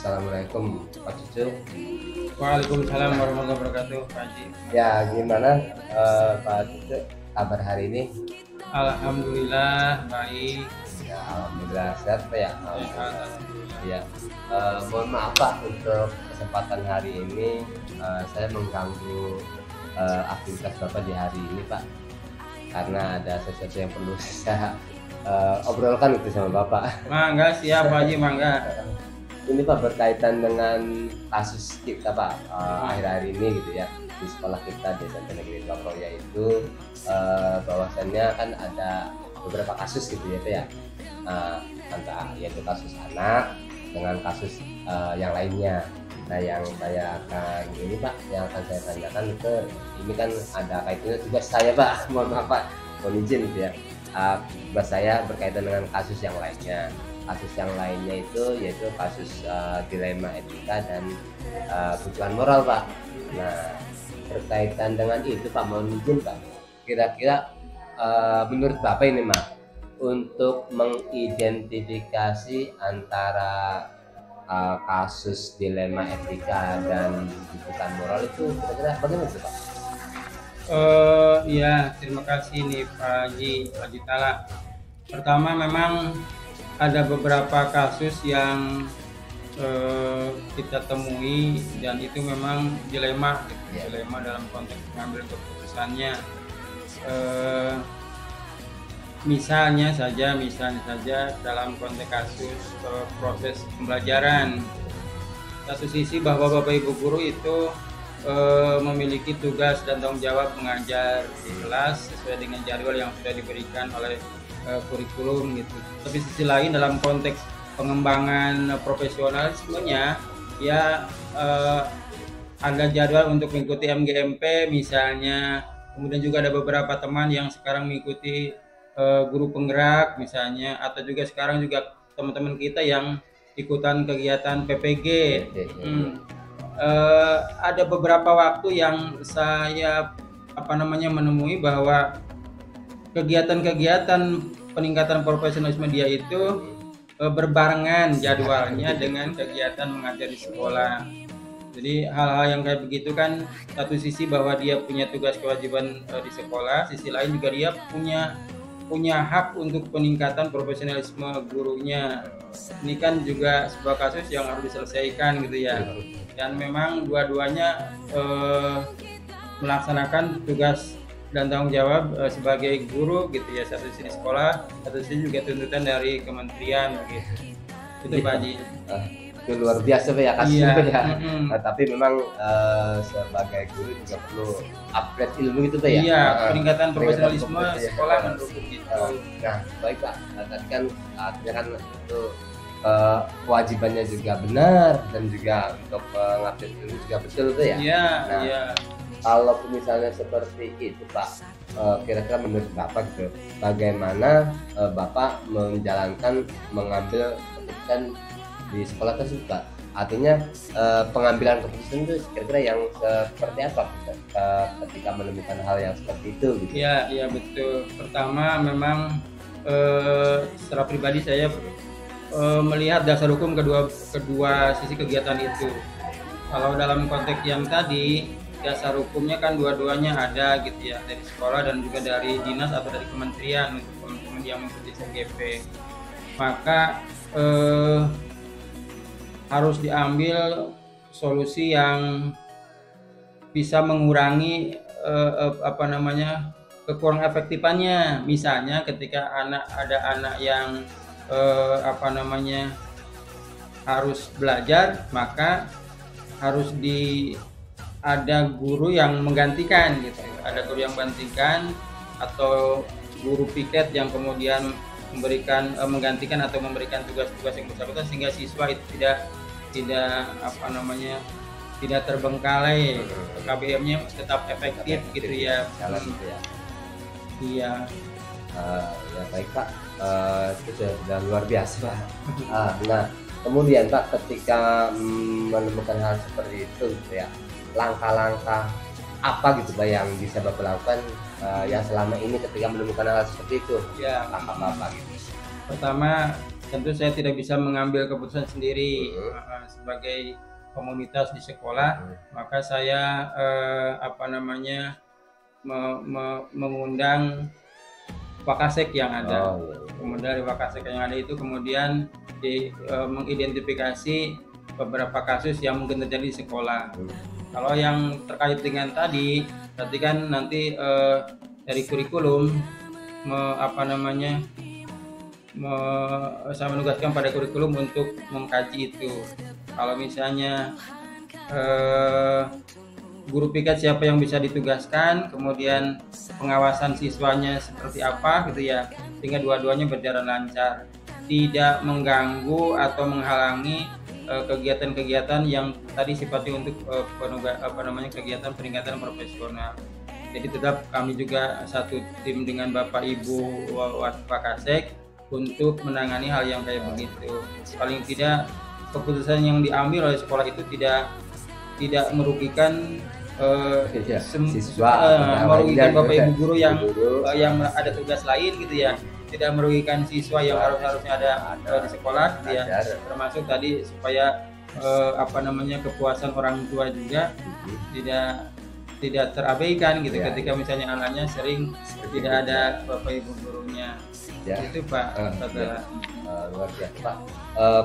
Assalamualaikum Pak Cucu. Waalaikumsalam warahmatullahi wabarakatuh, Pak Haji. Ya gimana Pak Cucu kabar hari ini? Alhamdulillah baik. Ya alhamdulillah sehat Pak ya. Sehat. Ya mohon maaf Pak untuk kesempatan hari ini saya mengganggu aktivitas Bapak di hari ini Pak, karena ada sesuatu yang perlu saya obrolkan itu sama Bapak. Mangga siap Pak Haji, mangga. Ini Pak berkaitan dengan kasus kita Pak akhir-akhir ini gitu ya, di sekolah kita di SMP Negeri 2 Kroya itu bahwasannya kan ada beberapa kasus gitu ya Pak ya, antara yaitu kasus anak dengan kasus yang lainnya. Nah yang saya akan ini Pak, yang akan saya tanyakan itu ini kan ada kaitannya tugas saya Pak, mohon maaf Pak, mohon izin gitu ya. Tugas saya berkaitan dengan kasus yang lainnya. Kasus yang lainnya itu yaitu kasus dilema etika dan kebutuhan moral Pak. Nah berkaitan dengan itu Pak, mohon izin Pak, kira-kira menurut Bapak ini Mak, untuk mengidentifikasi antara kasus dilema etika dan kebutuhan moral itu kira-kira bagaimana sih Pak? Ya terima kasih nih Pak Haji Tala. Pertama memang ada beberapa kasus yang kita temui dan itu memang dilema, dilema dalam konteks mengambil keputusannya. Misalnya saja dalam konteks kasus proses pembelajaran, satu sisi bahwa Bapak Ibu guru itu memiliki tugas dan tanggung jawab mengajar di kelas sesuai dengan jadwal yang sudah diberikan oleh kurikulum gitu. Tapi sisi lain dalam konteks pengembangan profesionalismenya ya ada jadwal untuk mengikuti MGMP misalnya. Kemudian juga ada beberapa teman yang sekarang mengikuti guru penggerak misalnya, atau juga sekarang juga teman-teman kita yang ikutan kegiatan PPG. Ada beberapa waktu yang saya menemui bahwa kegiatan-kegiatan peningkatan profesionalisme dia itu berbarengan jadwalnya dengan kegiatan mengajar di sekolah. Jadi hal-hal yang kayak begitu kan, satu sisi bahwa dia punya tugas kewajiban di sekolah, sisi lain juga dia punya hak untuk peningkatan profesionalisme gurunya. Ini kan juga sebuah kasus yang harus diselesaikan gitu ya. Dan memang dua-duanya melaksanakan tugas dan tanggung jawab sebagai guru gitu ya, satu sisi di sekolah, satu sisi juga tuntutan dari kementerian gitu. Itu Pak Haji. Itu luar biasa Pak ya kasusnya Pak ya. Tapi memang sebagai guru juga perlu upgrade ilmu gitu Pak ya. Iya, peningkatan profesionalisme sekolah mendukung itu. Nah baik Pak, tadi kan artinya kan itu kewajibannya juga benar dan juga untuk mengupdate ilmu juga betul Pak ya. Iya, nah, iya. Kalau misalnya seperti itu Pak, kira-kira menurut Bapak gitu, bagaimana Bapak mengambil keputusan di sekolah tersebut Pak? Artinya pengambilan keputusan itu kira-kira yang seperti apa ketika menemukan hal yang seperti itu gitu? Iya betul. Pertama memang secara pribadi saya melihat dasar hukum kedua sisi kegiatan itu. Kalau dalam konteks yang tadi, dasar hukumnya kan dua-duanya ada gitu ya, dari sekolah dan juga dari dinas atau dari kementerian untuk teman-teman yang mengikuti SGP. Maka harus diambil solusi yang bisa mengurangi kekurang efektifannya. Misalnya ketika ada anak yang harus belajar, maka harus ada guru yang menggantikan gitu. Ada guru yang menggantikan atau guru piket yang kemudian menggantikan atau memberikan tugas-tugas yang bersangkutan sehingga siswa itu tidak terbengkalai, KBM-nya tetap efektif gitu ya. Iya. Ya baik Pak, itu sudah luar biasa Pak. Nah kemudian Pak, ketika menemukan hal seperti itu gitu ya, langkah-langkah apa gitu Pak yang bisa Bapak lakukan yang selama ini ketika menemukan hal seperti itu? Ya, langkah Bapak gitu. pertama tentu saya tidak bisa mengambil keputusan sendiri. Sebagai komunitas di sekolah, maka saya mengundang Wakasek yang ada. Kemudian dari Wakasek yang ada itu kemudian mengidentifikasi beberapa kasus yang mungkin terjadi di sekolah. Kalau yang terkait dengan tadi, berarti kan nanti dari kurikulum saya menugaskan pada kurikulum untuk mengkaji itu. Kalau misalnya guru piket siapa yang bisa ditugaskan, kemudian pengawasan siswanya seperti apa gitu ya, sehingga dua-duanya berjalan lancar, tidak mengganggu atau menghalangi kegiatan-kegiatan yang tadi sifatnya untuk kegiatan peningkatan profesional. Jadi tetap kami juga satu tim dengan Bapak Ibu Wakasek untuk menangani hal yang kayak begitu. Paling tidak keputusan yang diambil oleh sekolah itu tidak merugikan siswa, merugikan Bapak Ibu guru yang ada tugas lain gitu ya. Tidak merugikan siswa yang harusnya ada di sekolah gitu ya. Termasuk tadi supaya kepuasan orang tua juga tidak terabaikan gitu ketika misalnya anaknya sering tidak ada Bapak Ibu gurunya. Itu Pak. Luar biasa Pak.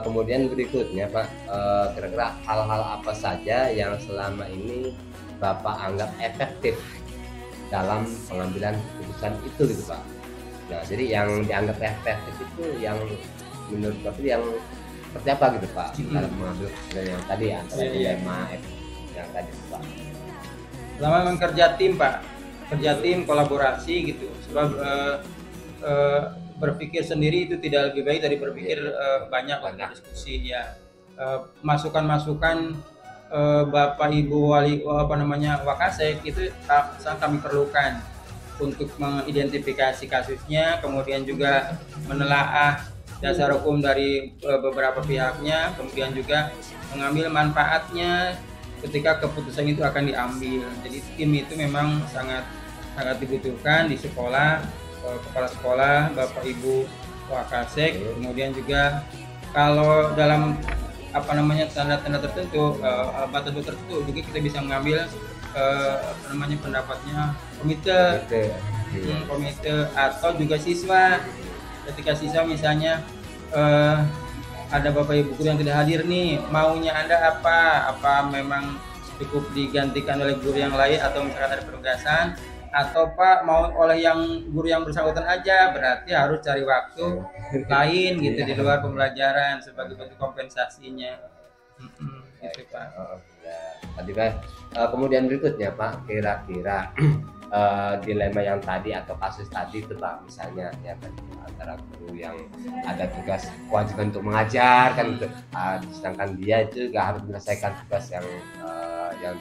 Kemudian berikutnya Pak, kira-kira hal-hal apa saja yang selama ini Bapak anggap efektif dalam pengambilan keputusan itu gitu Pak? Nah, jadi yang dianggap efektif itu yang menurut Bapak yang seperti apa gitu Pak dalam mengambil keputusan yang tadi antara dilema yang tadi Pak? Selama memang kerja tim Pak, kerja tim kolaborasi gitu. Sebab berpikir sendiri itu tidak lebih baik dari berpikir banyak diskusi ya. Masukan-masukan Bapak Ibu Wakasek itu sangat kami perlukan untuk mengidentifikasi kasusnya, kemudian juga menelaah dasar hukum dari beberapa pihaknya, kemudian juga mengambil manfaatnya ketika keputusan itu akan diambil. Jadi tim itu memang sangat dibutuhkan di sekolah, kepala sekolah, Bapak Ibu Wakasek, kemudian juga kalau dalam tanda-tanda tertentu, batas tertentu juga kita bisa mengambil pendapatnya komite atau juga siswa. Ketika siswa misalnya ada Bapak Ibu guru yang tidak hadir nih, maunya Anda apa memang cukup digantikan oleh guru yang lain atau misalkan ada penugasan, atau Pak mau oleh guru yang bersangkutan aja, berarti harus cari waktu lain gitu di luar pembelajaran sebagai bentuk kompensasinya. Gitu Pak. Tadi Pak, kemudian berikutnya Pak, kira-kira dilema yang tadi atau kasus tadi itu Pak, misalnya ya antara guru yang ada tugas kewajiban untuk mengajar kan, sedangkan dia juga harus menyelesaikan tugas yang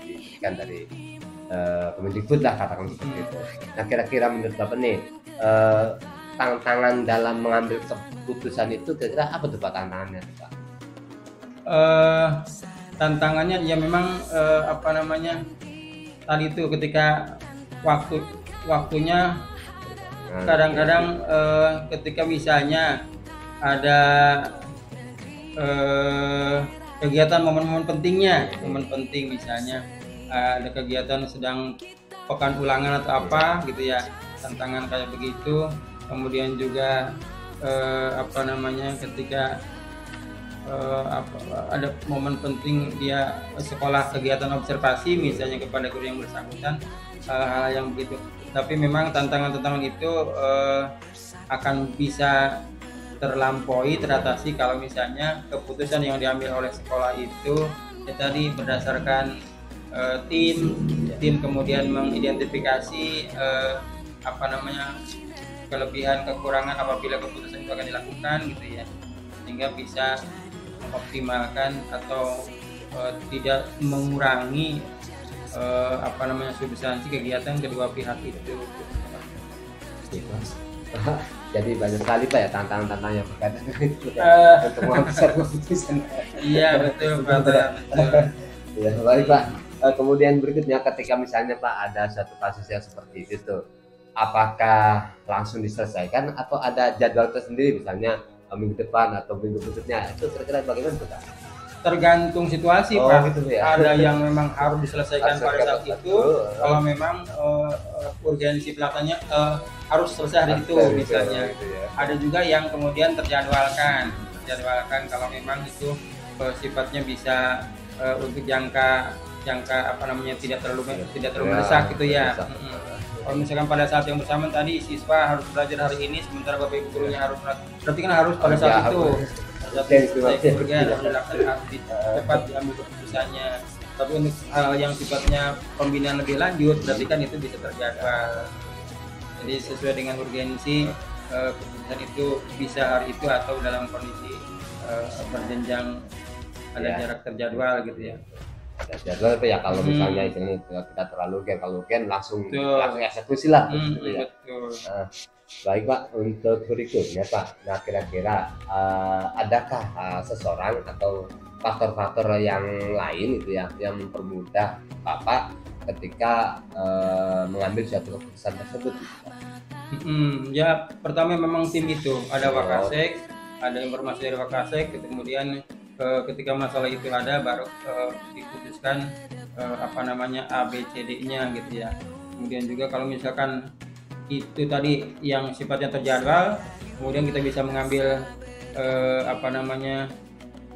diberikan dari Kemendikbud lah, katakan seperti itu. Nah, kira-kira menurut Bapak nih tantangan dalam mengambil keputusan itu kira-kira apa tuh Pak tantangannya tuh Pak? Tantangannya ya memang tadi itu ketika waktunya kadang-kadang ketika misalnya ada kegiatan momen penting misalnya ada kegiatan sedang pekan ulangan atau apa gitu ya, tantangan kayak begitu. Kemudian juga ketika ada momen penting dia sekolah kegiatan observasi misalnya kepada guru yang bersangkutan, hal yang begitu. Tapi memang tantangan-tantangan itu akan bisa teratasi kalau misalnya keputusan yang diambil oleh sekolah itu ya tadi berdasarkan tim kemudian mengidentifikasi kelebihan kekurangan apabila keputusan itu akan dilakukan gitu ya, sehingga bisa mengoptimalkan atau tidak mengurangi substansi kegiatan kedua pihak itu. Jadi banyak sekali Pak ya tantangan-tantangan yang berkaitan untuk mengambil keputusan. Iya betul Pak. Ya baik Pak. Kemudian berikutnya ketika misalnya Pak ada satu kasus yang seperti itu, apakah langsung diselesaikan atau ada jadwal tersendiri, misalnya minggu depan atau minggu berikutnya, itu kira-kira bagaimana tuh Kak? Tergantung situasi Oh, Pak. gitu ya. Ada yang memang harus diselesaikan Harus pada saat selesai itu. waktu. Kalau memang urgensi pelaksanaannya harus selesai hari itu Hari misalnya. gitu ya. Ada juga yang kemudian terjadwalkan kalau memang itu sifatnya bisa untuk jangka apa namanya tidak terlalu mendesak gitu ya. Kalau misalkan pada saat yang bersamaan tadi siswa harus belajar hari ini sementara bapak ibu gurunya harus, berarti kan harus pada saat itu cepat diambil keputusannya. Tapi untuk hal yang sifatnya pembinaan lebih lanjut berarti kan itu bisa terjadwal. Jadi sesuai dengan urgensi keputusan itu bisa hari itu atau dalam kondisi berjenjang ada jarak terjadwal gitu ya. Ada jadwal itu ya kalau misalnya istilahnya kita terlalu kalau langsung eksekusi lah gitu ya. Betul. Baik Pak, untuk berikutnya Pak, nah kira-kira adakah seseorang atau faktor-faktor yang lain itu ya yang mempermudah Bapak ketika mengambil suatu keputusan tersebut? Ya pertama memang tim itu ada Wakasek, ada informasi dari Wakasek, kemudian ketika masalah itu ada baru diputuskan apa namanya ABCD-nya gitu ya. Kemudian juga kalau misalkan itu tadi yang sifatnya terjadwal, kemudian kita bisa mengambil apa namanya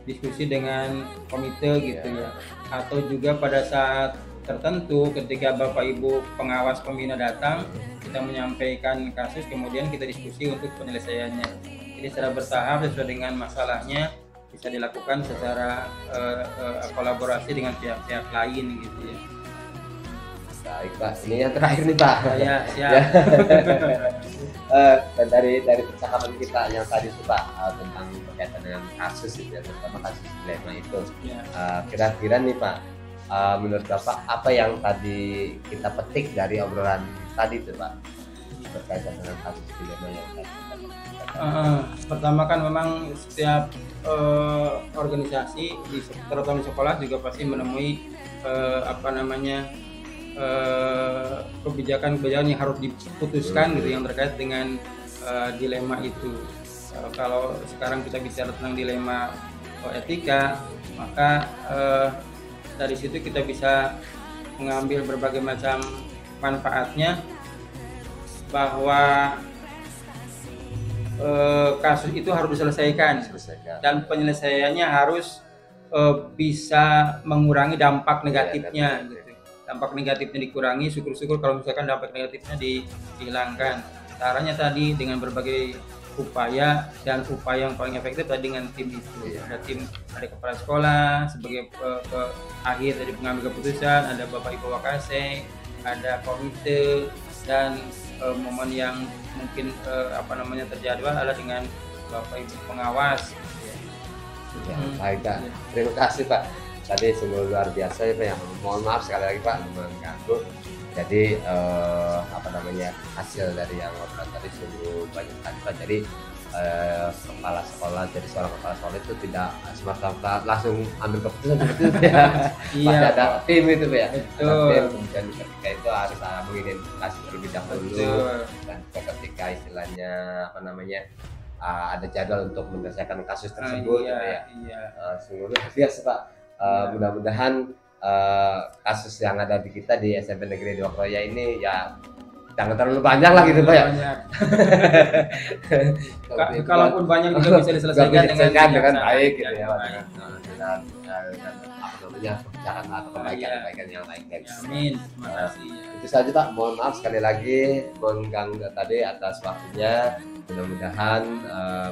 diskusi dengan komite gitu ya. Atau juga pada saat tertentu ketika Bapak Ibu pengawas pembina datang, kita menyampaikan kasus, kemudian kita diskusi untuk penyelesaiannya. Jadi secara bertahap sesuai dengan masalahnya bisa dilakukan secara kolaborasi dengan pihak-pihak lain gitu ya. Baik Pak, ini yang terakhir nih Pak. Ya, siap. Dan dari percakapan kita yang tadi itu Pak tentang berkaitan dengan kasus itu ya, terutama kasus dilema itu. Ya. Kira-kira nih Pak, menurut Bapak apa yang tadi kita petik dari obrolan tadi itu Pak berkaitan dengan kasus dilema yang tadi kita pertama kan memang setiap organisasi terutama di sekolah juga pasti menemui apa namanya kebijakan-kebijakan yang harus diputuskan gitu yang terkait dengan dilema itu. Kalau sekarang kita bicara tentang dilema etika, maka dari situ kita bisa mengambil berbagai macam manfaatnya, bahwa kasus itu harus diselesaikan dan penyelesaiannya harus bisa mengurangi dampak negatifnya gitu. Dampak negatifnya dikurangi, syukur-syukur kalau misalkan dampak negatifnya dihilangkan. Caranya tadi dengan berbagai upaya, dan upaya yang paling efektif tadi dengan tim itu. Ada kepala sekolah sebagai akhir dari pengambil keputusan, ada Bapak Ibu Wakasek, ada komite, dan momen yang mungkin apa namanya terjadwal adalah dengan Bapak Ibu pengawas. Baik Pak, terima kasih Pak. Tadi sungguh luar biasa ya Pak, yang mohon maaf sekali lagi Pak mengganggu. Jadi apa namanya hasil dari yang obrolan tadi sungguh banyak sekali Pak. Jadi kepala sekolah, jadi seorang kepala sekolah itu tidak semata-mata langsung ambil keputusan seperti itu ya. Pasti ada tim itu Pak ya. Tim, kemudian ketika itu harus mengidentifikasi terlebih dahulu, dan ketika istilahnya apa namanya ada jadwal untuk menyelesaikan kasus tersebut gitu ya. Sungguh luar biasa Pak. Mudah-mudahan kasus yang ada di kita di SMP Negeri 2 Kroya ini ya jangan terlalu banyak lah gitu Pak ya. Kalaupun banyak juga bisa diselesaikan dengan baik gitu ya. Dengan apa namanya perbincangan atau kebaikan yang lain kayak gitu. Amin. Terima kasih. Itu saja Pak. Mohon maaf sekali lagi mengganggu tadi atas waktunya. Mudah-mudahan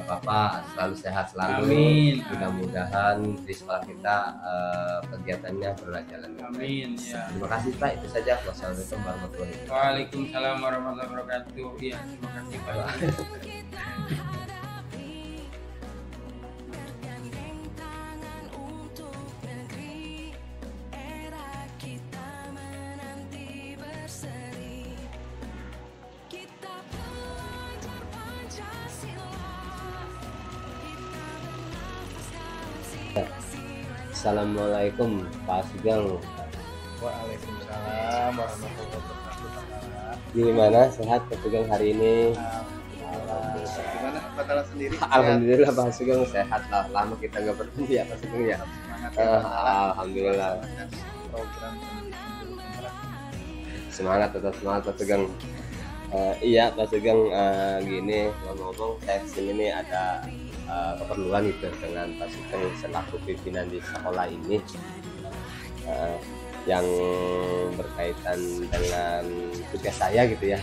Bapak selalu sehat selalu. Amin. Mudah-mudahan di sekolah kita kegiatannya berjalan. Amin. Ya. Terima kasih Pak. Itu saja. Wassalamualaikum warahmatullahi wabarakatuh. Waalaikumsalam warahmatullahi wabarakatuh. Iya, terima kasih Pak. Assalamualaikum Pak Sugeng. Waalaikumsalam warahmatullahi wabarakatuh. Gimana sehat Pak Sugeng hari ini? Gimana? Pak Tala sendiri? Alhamdulillah Pak Sugeng sehat lah. Lama kita nggak bertemu ya Pak Sugeng ya. Semangat ya Pak Tala. Alhamdulillah. Program Semangat, tetap semangat Pak Sugeng. Iya Pak Sugeng, gini ngomong-ngomong saya kesini nih ada keperluan gitu dengan Pak Sugeng selaku pimpinan di sekolah ini, yang berkaitan dengan tugas saya gitu ya.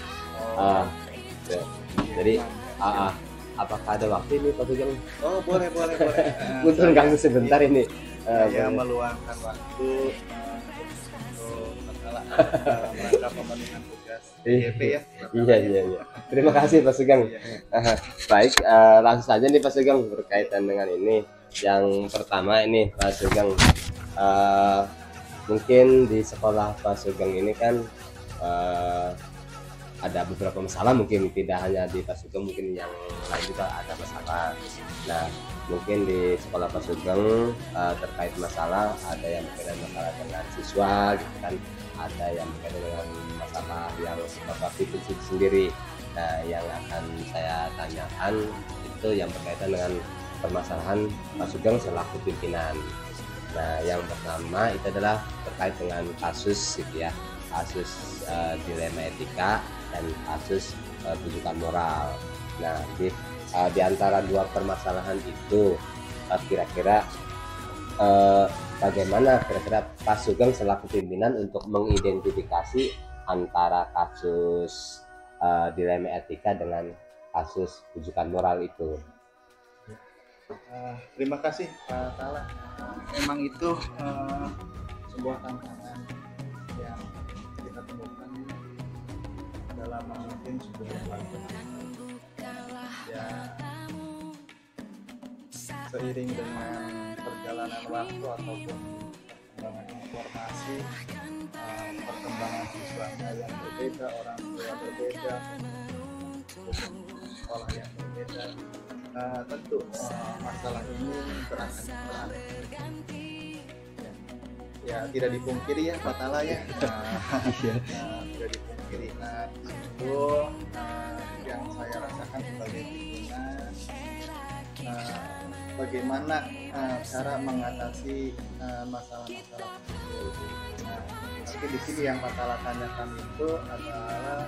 Jadi apakah ada waktu ini Pak Sugeng? Oh boleh. Punten ganggu sebentar ini. Saya meluangkan waktu untuk masalah rangka pemenuhan tugas DP ya. Iya. Terima kasih Pak Sugeng. Baik, langsung saja nih Pak Sugeng berkaitan dengan ini. Yang pertama ini Pak Sugeng, mungkin di sekolah Pak Sugeng ini kan ada beberapa masalah, mungkin tidak hanya di Pak Sugeng, mungkin yang lain juga ada masalah. Nah, mungkin di sekolah Pak Sugeng terkait masalah, ada yang berkaitan masalah dengan siswa gitu kan, ada yang berkaitan dengan masalah yang Bapak Pipin sendiri. Nah, yang akan saya tanyakan itu yang berkaitan dengan permasalahan Pak Sugeng selaku pimpinan. Nah, yang pertama itu adalah terkait dengan kasus gitu ya, kasus dilema etika dan kasus rujukan moral. Nah, di antara dua permasalahan itu kira-kira bagaimana kira-kira Pak Sugeng selaku pimpinan untuk mengidentifikasi antara kasus dilema etika dengan kasus rujukan moral itu? Terima kasih Pak Tala. Memang itu sebuah tantangan yang kita temukan dalam memimpin sebuah lembaga. Ya, seiring dengan perjalanan waktu ataupun perkembangan informasi, perkembangan siswanya yang berbeda, orang tua berbeda, sekolah yang berbeda, tentu masalah ini beraneka. Ya tidak dipungkiri ya Pak Tala ya. Tidak dipungkiri. Itu yang saya rasakan sebagai pimpinan, bagaimana cara mengatasi masalah-masalah tersebut. Tapi di sini yang Pak Tala tanyakan itu adalah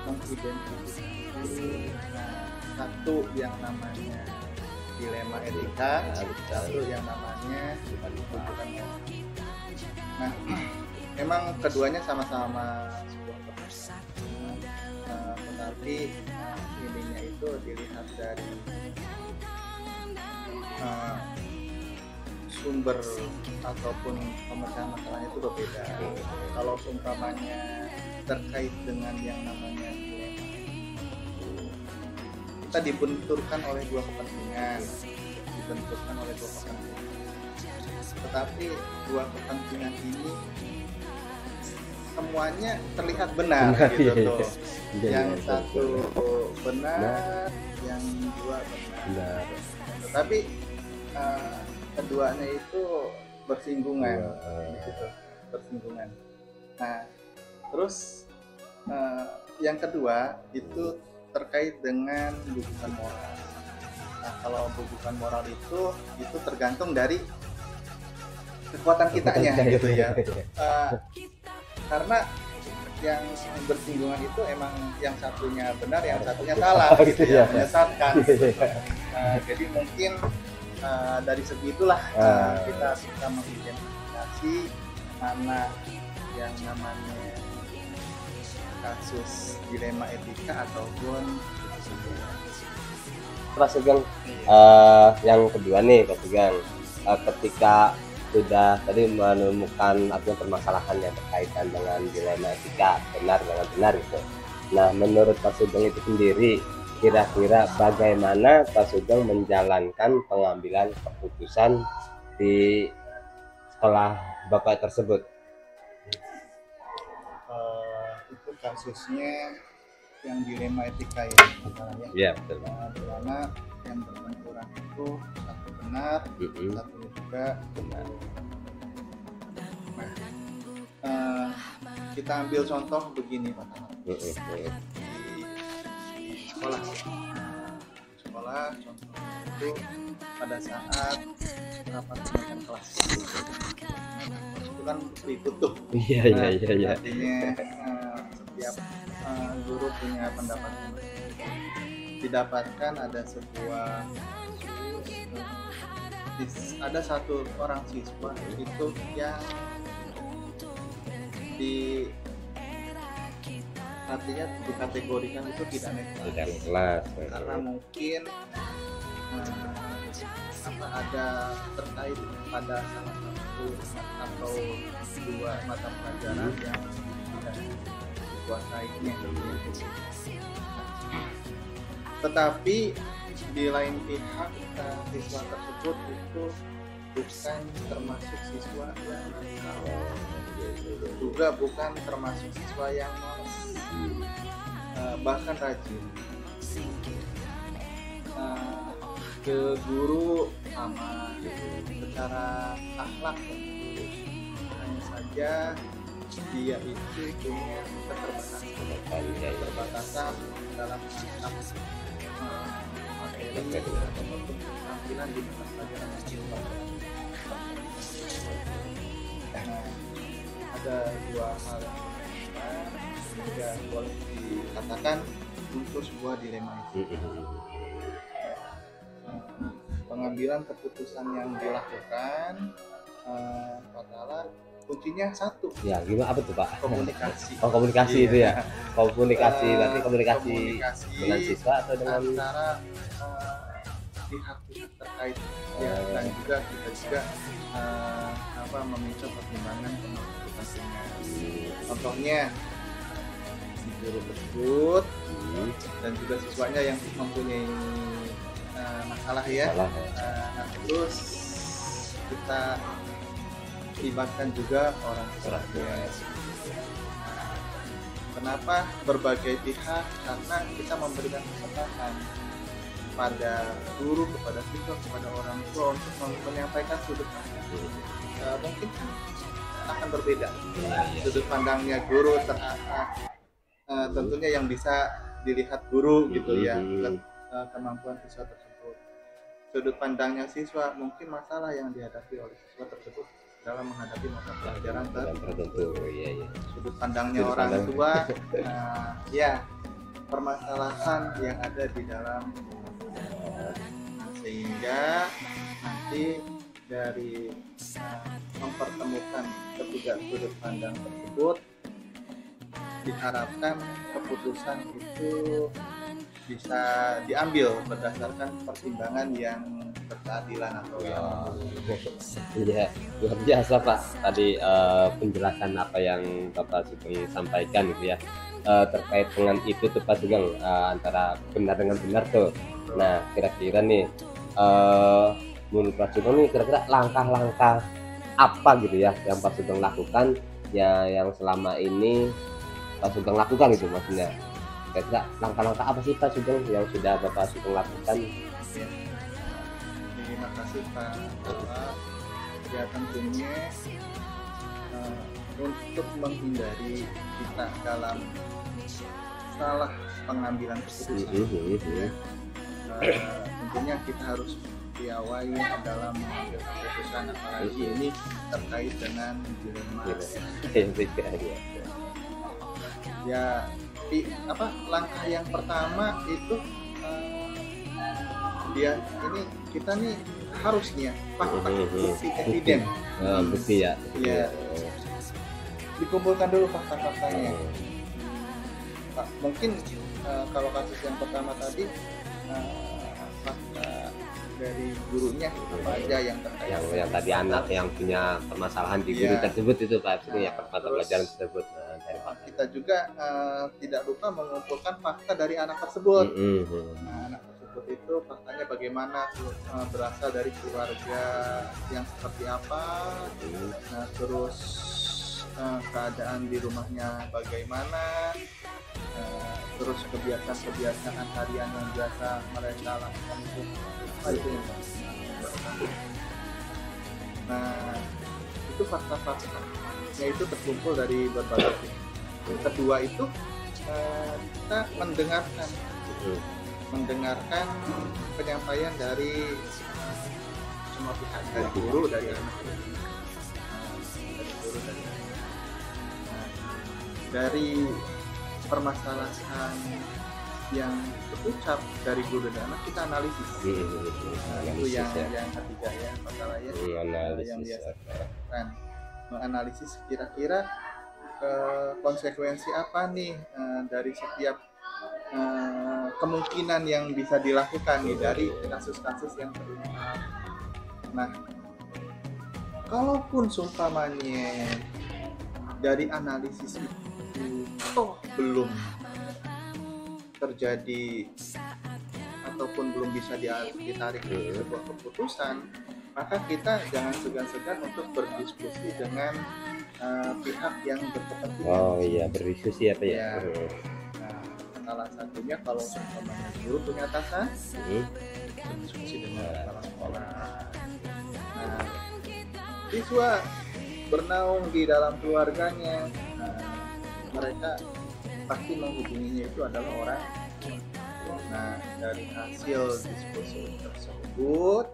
mengidentifikasi satu yang namanya dilema etika, satu yang namanya rujukan moral. Nah, memang keduanya sama-sama sebuah permasalahan, tetapi ininya itu dilihat dari sumber ataupun pemecahan masalahnya itu berbeda. Kalau umpamanya terkait dengan yang namanya dilema, kita dibenturkan oleh dua kepentingan, tetapi dua kepentingan ini semuanya terlihat benar gitu tuh. Yang satu benar, yang dua benar. Tetapi keduanya itu bersinggungan gitu, bersinggungan. Nah, terus yang kedua itu terkait dengan rujukan moral. Nah, kalau rujukan moral itu tergantung dari kekuatan kitanya gitu ya. Karena yang bersinggungan itu emang yang satunya benar, yang satunya salah gitu ya, menyesatkan. Jadi mungkin dari segi itulah kita bisa mengidentifikasi mana yang namanya kasus dilema etika ataupun Pak Sugeng, yang kedua nih Pak Sugeng, ketika sudah tadi menemukan artinya permasalahan yang berkaitan dengan dilema etika benar dengan benar gitu. Nah, menurut Pak Sugeng itu sendiri, kira-kira bagaimana Pak Sugeng menjalankan pengambilan keputusan di sekolah Bapak tersebut? Itu kasusnya yang dilema etika ya, Iya, betul. Di mana yang berbenturan itu satu benar, satu juga benar. Nah, kita ambil contoh begini Pak. Di sekolah sekolah, contohnya itu pada saat rapat kenaikan kelas. Itu kan ditutup. Iya. Artinya setiap guru punya pendapat. Didapatkan ada sebuah ada satu orang siswa itu yang artinya dikategorikan itu tidak naik kelas karena mungkin ada terkait pada salah satu atau dua mata pelajaran yang tidak dikuasainya. Tetapi di lain pihak siswa tersebut itu bukan termasuk siswa yang juga bukan termasuk siswa yang malas, bahkan rajin. Ke guru sama secara akhlak hanya saja dia itu punya keterbatasan dalam materi ataupun keterampilan di mata pelajaran ada dua hal yang boleh dikatakan untuk sebuah dilema itu. Pengambilan keputusan yang dilakukan kuncinya satu. Ya, gimana apa tuh Pak? Komunikasi. Oh, komunikasi itu ya. Komunikasi berarti komunikasi dengan siswa atau dengan antara pihak terkait ya, dan juga kita juga meminta pertimbangan keputusannya. Contohnya si guru tersebut dan juga siswanya yang mempunyai masalah ya. Terus kita libatkan juga orang tuanya. Kenapa berbagai pihak? Karena kita memberikan kesempatan pada guru, kepada siswa, kepada orang tua untuk menyampaikan sudut pandang. Mungkin akan berbeda sudut pandangnya guru tentunya yang bisa dilihat guru gitu ya, kemampuan siswa tersebut. Sudut pandangnya siswa mungkin masalah yang dihadapi oleh siswa tersebut dalam menghadapi mata pelajaran tertentu. Sudut pandangnya orang tua, ya permasalahan yang ada di dalam, sehingga nanti dari mempertemukan ketiga sudut pandang tersebut diharapkan keputusan itu bisa diambil berdasarkan pertimbangan yang berkeadilan atau yang iya, luar biasa Pak tadi penjelasan apa yang Bapak Sugeng sampaikan gitu ya, terkait dengan itu tuh Pak Sugeng, antara benar dengan benar tuh. Nah kira-kira nih menurut Pak Sugeng nih kira-kira langkah-langkah apa gitu ya yang Pak Sugeng lakukan ya, yang selama ini Pak Sugeng lakukan gitu maksudnya. Kira-kira langkah-langkah apa sih Pak Sugeng yang sudah Bapak Sugeng lakukan? Terima kasih Pak Bapak. Ya tentunya untuk menghindari kita dalam salah pengambilan keputusan, tentunya kita harus piawai dalam mengambil keputusan, apalagi ini terkait dengan dilema. Ya langkah yang pertama itu kita nih harusnya fakta bukti evidence bukti ya dikumpulkan dulu fakta-faktanya. Mungkin kalau kasus yang pertama tadi fakta dari gurunya apa aja yang terkait yang tadi anak yang punya permasalahan di guru tersebut itu Pak, ya mata pelajaran tersebut. Kita juga tidak lupa mengumpulkan fakta dari anak tersebut. Anak tersebut itu faktanya bagaimana, berasal dari keluarga yang seperti apa, terus keadaan di rumahnya bagaimana, terus kebiasaan harian yang biasa mereka lakukan itu apa itu. Nah itu fakta-fakta yaitu terkumpul dari berbagai pihak. Yang kedua itu kita mendengarkan mendengarkan penyampaian dari semua pihak, dari guru, dari anak, dari guru, dari anak. Nah, dari permasalahan yang terucap dari guru dan anak, kita analisis. Nah, itu yang ketiga ya, masalahnya yang biasa kan, menganalisis kira-kira konsekuensi apa nih dari setiap kemungkinan yang bisa dilakukan nih dari kasus-kasus yang terungkap. Nah, kalaupun seumpamanya dari analisis itu toh belum terjadi ataupun belum bisa ditarik sebuah keputusan, maka kita jangan segan-segan untuk berdiskusi dengan pihak yang berkepentingan. Oh iya, berdiskusi apa ya? Nah, salah satunya kalau umpamanya guru punya atasan, berdiskusi dengan kepala sekolah. Nah, siswa bernaung di dalam keluarganya, mereka pasti menghubunginya itu adalah orang. Nah, dari hasil diskusi tersebut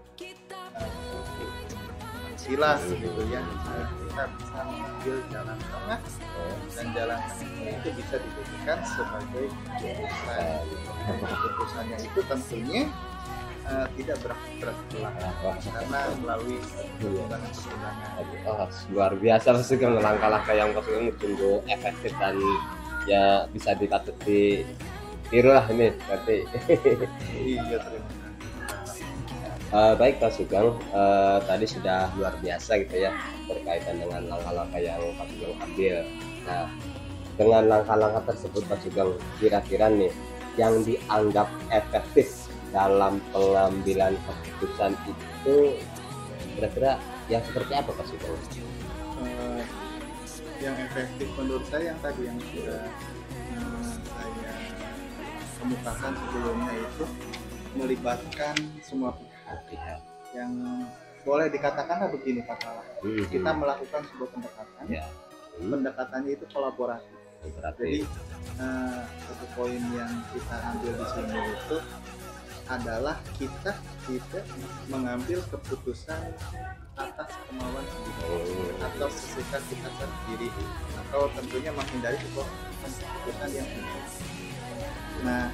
silah gitu ya, kita bisa mengambil jalan tengah, dan jalan tengah itu bisa dijadikan sebagai keputusan. Keputusannya itu tentunya tidak berat-berat karena melalui pertimbangan. Luar biasa pasukan, langkah-langkah yang pasukan sungguh efektif dan ya bisa dipatut ditiru lah ini berarti. Iya, terima kasih. Baik Pak Sugeng, tadi sudah luar biasa gitu ya berkaitan dengan langkah-langkah yang Pak Sugeng ambil. Nah, dengan langkah-langkah tersebut Pak Sugeng, kira-kira nih yang dianggap efektif dalam pengambilan keputusan itu kira-kira yang seperti apa Pak Sugeng? Yang efektif menurut saya yang tadi yang sudah saya kemukakan sebelumnya, itu melibatkan semua pihak. Yang boleh dikatakanlah begini Pak Salah, kita melakukan sebuah pendekatan, pendekatannya itu kolaboratif. Jadi satu poin yang kita ambil di sini itu adalah kita tidak mengambil keputusan atas kemauan sendiri atau sesuka kita sendiri, atau tentunya menghindari sebuah keputusan yang benar. Nah,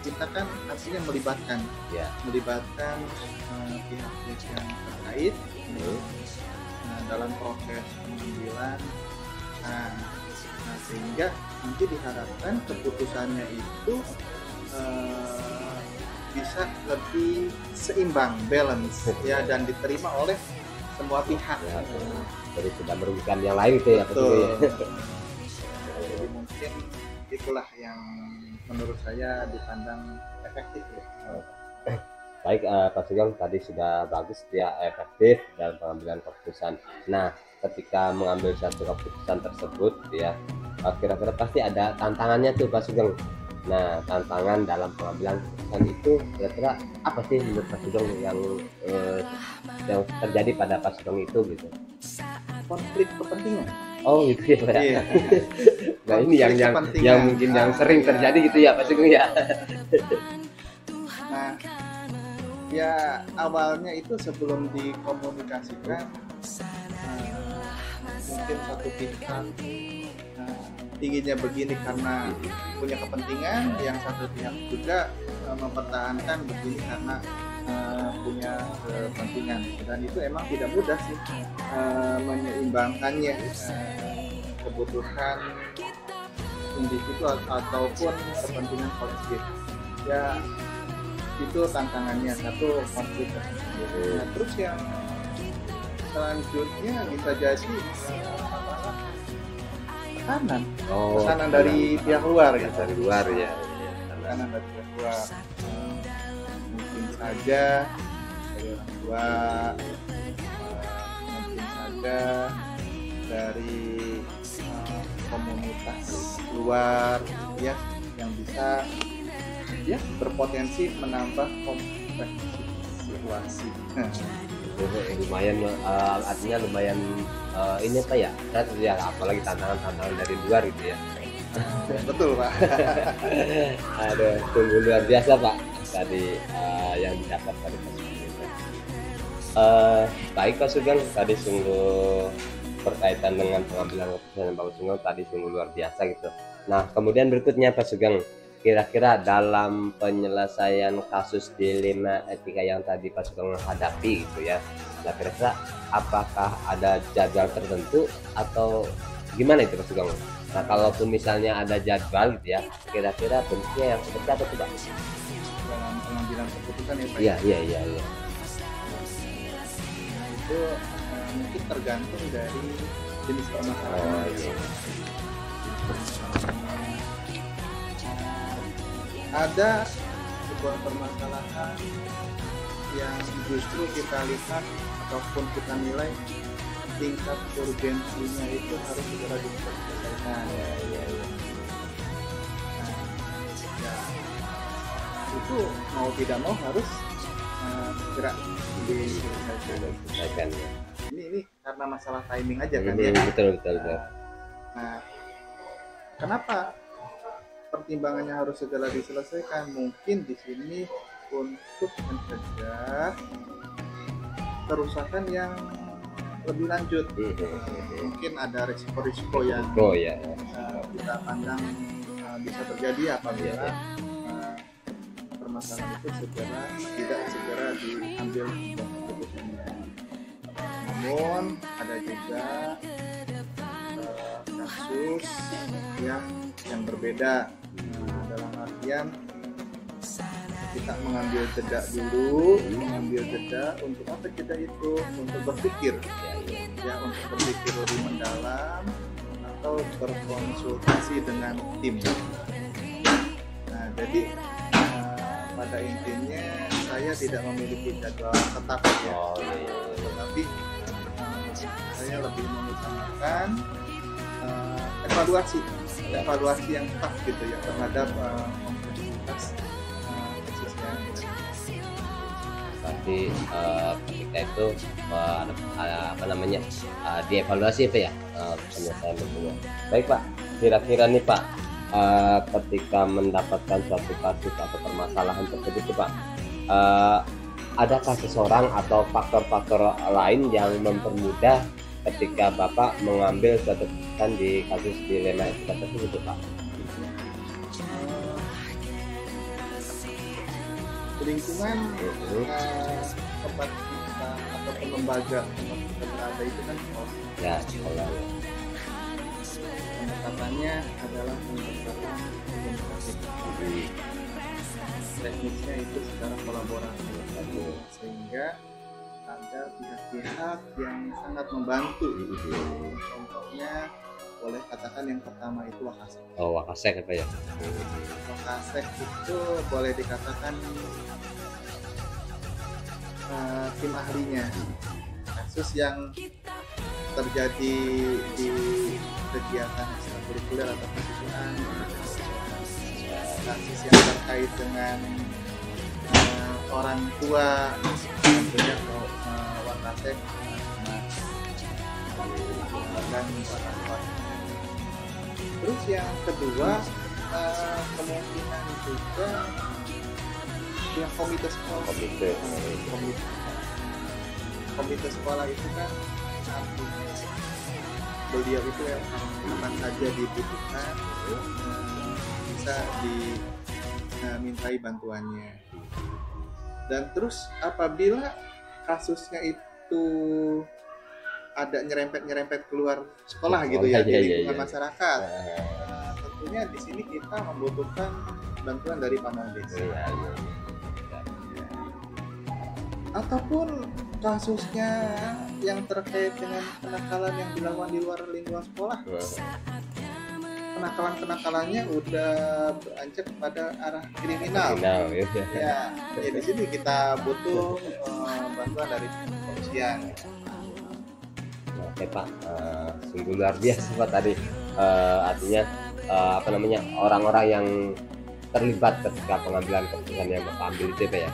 kita kan artinya melibatkan pihak-pihak yang terkait dalam proses pengambilan. Nah, sehingga nanti diharapkan keputusannya itu bisa lebih seimbang, balance ya, dan diterima oleh semua pihak. Jadi tidak merugikan yang lain gitu ya. Jadi mungkin itulah yang menurut saya dipandang efektif ya. Baik Pak Sugeng, tadi sudah bagus ya, efektif dalam pengambilan keputusan. Nah, ketika mengambil satu keputusan tersebut ya, kira-kira pasti ada tantangannya tuh Pak Sugeng. Nah, tantangan dalam pengambilan keputusan itu kira-kira apa sih menurut Pak Sugeng yang terjadi pada Pak Sugeng itu gitu? Konflik kepentingan. Oh gitu ya Pak. Iya. Nah, ini yang mungkin yang sering terjadi gitu ya Pak Sugeng ya. Nah, ya awalnya itu sebelum dikomunikasikan, mungkin satu pihak inginnya begini karena punya kepentingan, yang satu pihak juga mempertahankan begini karena punya kepentingan, dan itu emang tidak mudah sih menyeimbangkannya, kebutuhan individu ataupun kepentingan kolektif ya. Itu tantangannya, satu konflik. Nah, terus yang selanjutnya bisa jadi tekanan dari pihak luar ya. Dari luar ya. Tekanan dari pihak luar. Mungkin saja dari orang tua, mungkin saja dari komunitas luar ya, yang bisa ya berpotensi menambah kompleksitas situasi. Lumayan artinya lumayan ini apa ya, berat ya, apalagi tantangan dari luar gitu ya. Betul Pak. Aduh, sungguh luar biasa Pak tadi yang didapat tadi Pak Sugeng. Baik Pak Sugeng, tadi sungguh berkaitan dengan pengambilan keputusan Pak Sugeng tadi sungguh luar biasa gitu. Nah kemudian berikutnya Pak Sugeng, kira-kira dalam penyelesaian kasus dilema etika yang tadi Pak Sugeng hadapi gitu ya, nah kira-kira apakah ada jadwal tertentu atau gimana itu Pak Sugeng? Nah kalaupun misalnya ada jadwal gitu ya, kira-kira bentuknya yang seperti apa tuh Pak? Dalam pengambilan keputusan ya Pak. Iya. Itu mungkin tergantung dari jenis permasalahan. Iya. Ada sebuah permasalahan yang justru kita lihat ataupun kita nilai tingkat urgensinya itu harus segera diselesaikan. Itu mau tidak mau harus segera Diselesaikan. Ini karena masalah timing aja kan ya. Betul. Nah, kenapa pertimbangannya harus segera diselesaikan? Mungkin di sini untuk mencegah kerusakan yang lebih lanjut. Mungkin ada risiko-risiko yang kita pandang bisa terjadi apabila permasalahan itu tidak segera diambil keputusannya. Namun ada juga kasus yang berbeda, dalam artian kita mengambil jeda dulu, untuk apa jeda itu? Untuk berpikir, untuk berpikir lebih mendalam atau berkonsultasi dengan tim. Nah, jadi pada intinya saya tidak memiliki jadwal tetap ya, tetapi saya lebih mengutamakan evaluasi yang tepat gitu ya terhadap kompleksitas kasusnya. Berarti ketika itu dievaluasi Pak ya penyelesaian bentuknya. Baik Pak, kira-kira nih Pak, ketika mendapatkan suatu kasus atau permasalahan tersebut Pak, adakah seseorang atau faktor-faktor lain yang mempermudah ketika Bapak mengambil suatu keputusan di kasus dilema etika tersebut Pak? Lingkungan tempat kita atau lembaga tempat kita berada itu kan sekolah. Pendekatannya adalah pendekatan komunikasi. Teknisnya itu secara kolaborasi, sehingga ada pihak-pihak yang sangat membantu. Contohnya boleh katakan yang pertama itu Wakasek. Wakasek apa ya? Wakasek itu boleh dikatakan tim ahlinya. Kasus yang terjadi di kegiatan ekstrakurikuler atau kejuruan, kasus yang terkait dengan orang tua, tentunya Wakasek dan terus yang kedua kemungkinan juga yang komite sekolah. Komite sekolah itu kan artinya beliau itu yang kapan saja dibutuhkan bisa dimintai bantuannya. Dan terus apabila kasusnya itu ada nyerempet keluar sekolah gitu ya, di lingkungan masyarakat, tentunya di sini kita membutuhkan bantuan dari pamong desa. Ataupun kasusnya yang terkait dengan kenakalan yang dilakukan di luar lingkungan sekolah, kenakalannya udah beranjak pada arah kriminal. Ya, di sini kita butuh bantuan dari kepolisian. Oke Pak, sungguh luar biasa Pak tadi, artinya orang-orang yang terlibat ketika pengambilan keputusan yang Bapak ambil itu Pak ya.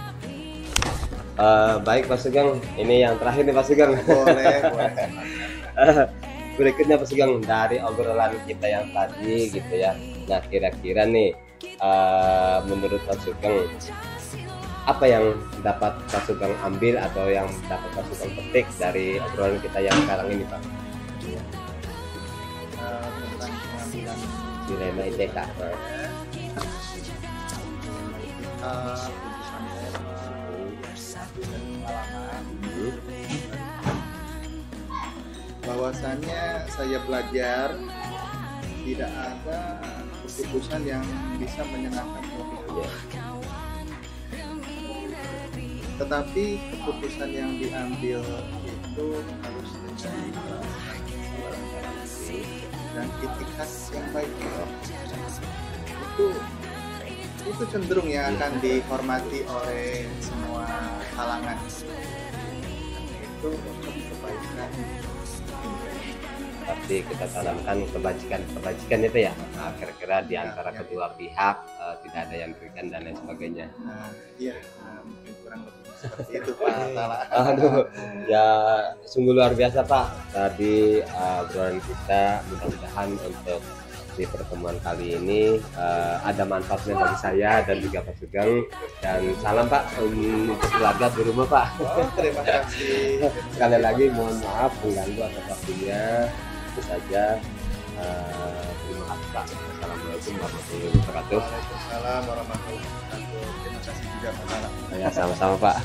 Baik Pak Sugeng, ini yang terakhir nih Pak Sugeng. Boleh. berikutnya Pak Sugeng, dari obrolan kita yang tadi gitu ya. Nah kira-kira nih menurut Pak Sugeng apa yang dapat Pak Sugeng ambil atau yang dapat Pak Sugeng petik dari obrolan kita yang sekarang ini Pak? Tentang pengambilan Dilema ITK. putusan dan pengalaman bahwasannya saya belajar tidak ada keputusan yang bisa menyenangkan semua pihak. Tetapi keputusan yang diambil itu harus dengan dan itikat yang baik. Itu cenderung yang akan dihormati oleh semua kalangan. Itu untuk kebaikan. Tapi kita tanamkan kebajikan itu ya. Nah, kira-kira di antara kedua pihak tidak ada yang berikan dan lain sebagainya. Iya, mungkin kurang lebih seperti itu Pak. Aduh, ya sungguh luar biasa Pak. Tadi obrolan kita, mudah-mudahan untuk di pertemuan kali ini ada manfaatnya bagi saya dan juga Pak Sugeng. Dan salam Pak untuk keluarga di rumah Pak. Terima kasih. Sekali lagi mohon maaf mengganggu atas waktunya. Itu saja. Terima kasih Pak. Assalamualaikum warahmatullahi wabarakatuh. Waalaikumsalam warahmatullahi wabarakatuh. Terima kasih juga Pak. Ya, sama-sama Pak.